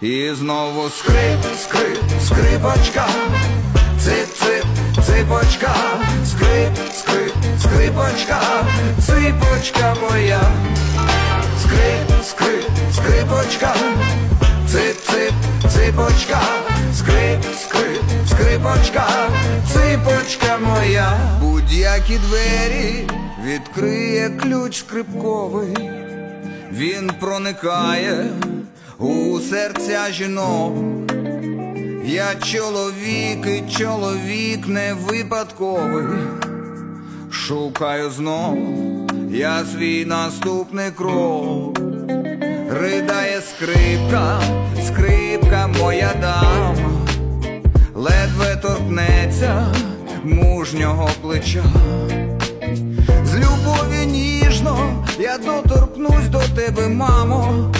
І знову скрип, скрип, скрипочка, цип-цип, ципочка, скрип, скрип, скрипочка, ципочка моя. Скрип, скрип, скрипочка, цип-цип, ципочка, скрип, скрип, скрипочка, ципочка моя. Будь-які двері відкриє ключ скрипковий, він проникає у серця жінок. Я чоловік і чоловік не випадковий. Шукаю знов я свій наступний крок. Ридає скрипка, скрипка моя дама, ледве торкнеться мужнього плеча. З любові ніжно я доторкнусь до тебе, мамо.